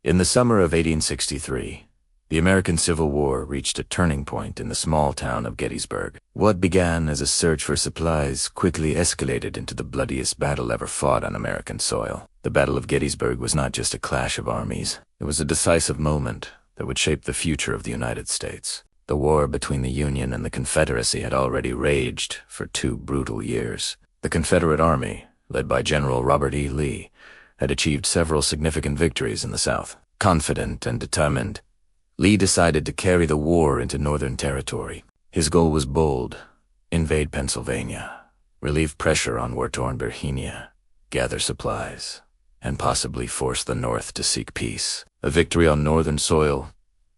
In the summer of 1863, the American Civil War reached a turning point in the small town of Gettysburg. What began as a search for supplies quickly escalated into the bloodiest battle ever fought on American soil. The Battle of Gettysburg was not just a clash of armies. It was a decisive moment that would shape the future of the United States. The war between the Union and the Confederacy had already raged for 2 brutal years. The Confederate Army, led by General Robert E. Lee, had achieved several significant victories in the South. Confident and determined, Lee decided to carry the war into Northern Territory. His goal was bold: invade Pennsylvania, relieve pressure on war-torn Virginia, gather supplies, and possibly force the North to seek peace. A victory on Northern soil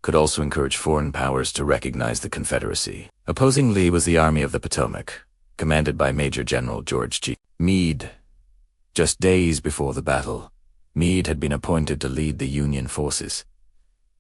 could also encourage foreign powers to recognize the Confederacy. Opposing Lee was the Army of the Potomac, commanded by Major General George G. Meade. Just days before the battle, Meade had been appointed to lead the Union forces.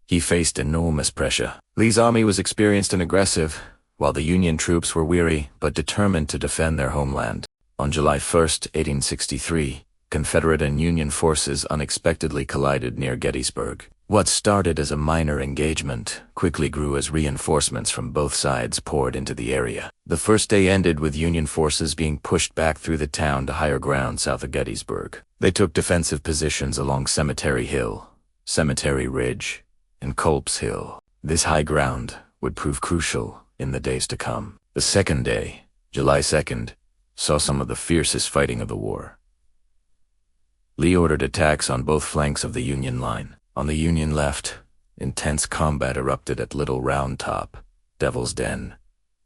He faced enormous pressure. Lee's army was experienced and aggressive, while the Union troops were weary but determined to defend their homeland. On July 1, 1863, Confederate and Union forces unexpectedly collided near Gettysburg. What started as a minor engagement quickly grew as reinforcements from both sides poured into the area. The first day ended with Union forces being pushed back through the town to higher ground south of Gettysburg. They took defensive positions along Cemetery Hill, Cemetery Ridge, and Culp's Hill. This high ground would prove crucial in the days to come. The second day, July 2nd, saw some of the fiercest fighting of the war. Lee ordered attacks on both flanks of the Union line. On the Union left, intense combat erupted at Little Round Top, Devil's Den,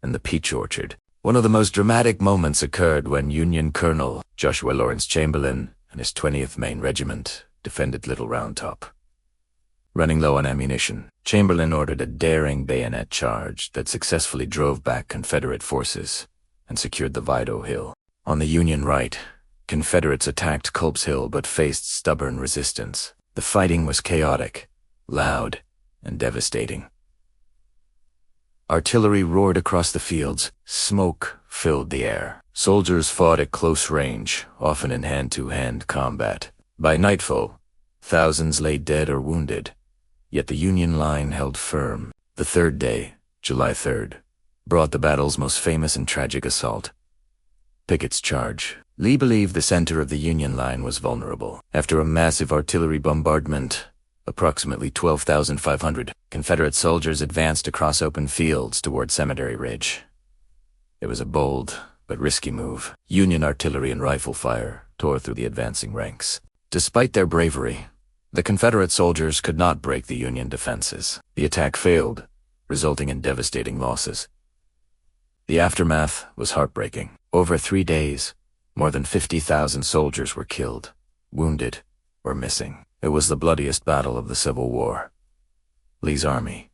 and the Peach Orchard. One of the most dramatic moments occurred when Union Colonel Joshua Lawrence Chamberlain and his 20th Maine Regiment defended Little Round Top. Running low on ammunition, Chamberlain ordered a daring bayonet charge that successfully drove back Confederate forces and secured the Vido Hill. On the Union right, Confederates attacked Culp's Hill but faced stubborn resistance. The fighting was chaotic, loud, and devastating. Artillery roared across the fields. Smoke filled the air. Soldiers fought at close range, often in hand-to-hand combat. By nightfall, thousands lay dead or wounded, yet the Union line held firm. The third day, July 3rd, brought the battle's most famous and tragic assault: Pickett's Charge. Lee believed the center of the Union line was vulnerable. After a massive artillery bombardment, approximately 12,500 Confederate soldiers advanced across open fields toward Cemetery Ridge. It was a bold but risky move. Union artillery and rifle fire tore through the advancing ranks. Despite their bravery, the Confederate soldiers could not break the Union defenses. The attack failed, resulting in devastating losses. The aftermath was heartbreaking. Over 3 days, more than 50,000 soldiers were killed, wounded, or missing. It was the bloodiest battle of the Civil War. Lee's army,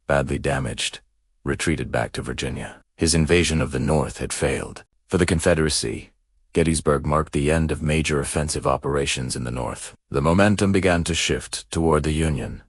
badly damaged, retreated back to Virginia. His invasion of the North had failed. For the Confederacy, Gettysburg marked the end of major offensive operations in the North. The momentum began to shift toward the Union.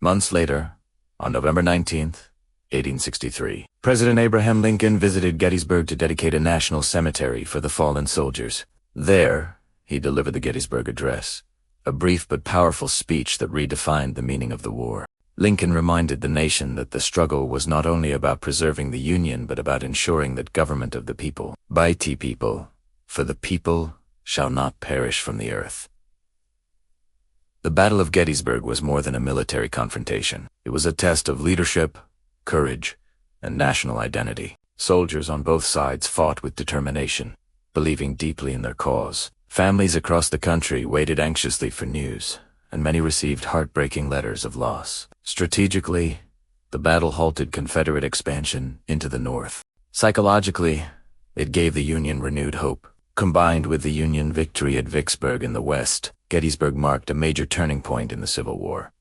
Months later, on November 19th, 1863, President Abraham Lincoln visited Gettysburg to dedicate a national cemetery for the fallen soldiers. There, he delivered the Gettysburg Address, a brief but powerful speech that redefined the meaning of the war. Lincoln reminded the nation that the struggle was not only about preserving the Union but about ensuring that government of the people, by the people, for the people, shall not perish from the earth. The Battle of Gettysburg was more than a military confrontation. It was a test of leadership, courage, and national identity. Soldiers on both sides fought with determination, believing deeply in their cause. Families across the country waited anxiously for news, and many received heartbreaking letters of loss. Strategically, the battle halted Confederate expansion into the North. Psychologically, it gave the Union renewed hope. Combined with the Union victory at Vicksburg in the West, Gettysburg marked a major turning point in the Civil War.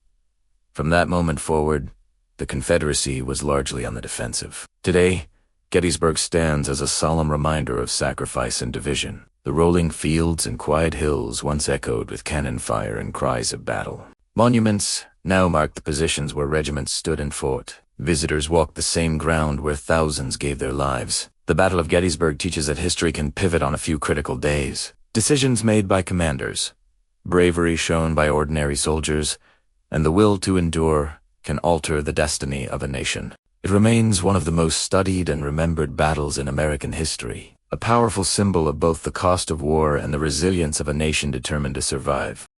From that moment forward, the Confederacy was largely on the defensive. Today, Gettysburg stands as a solemn reminder of sacrifice and division. The rolling fields and quiet hills once echoed with cannon fire and cries of battle. Monuments now mark the positions where regiments stood and fought. Visitors walked the same ground where thousands gave their lives. The Battle of Gettysburg teaches that history can pivot on a few critical days. Decisions made by commanders, bravery shown by ordinary soldiers, and the will to endure can alter the destiny of a nation. It remains one of the most studied and remembered battles in American history, a powerful symbol of both the cost of war and the resilience of a nation determined to survive.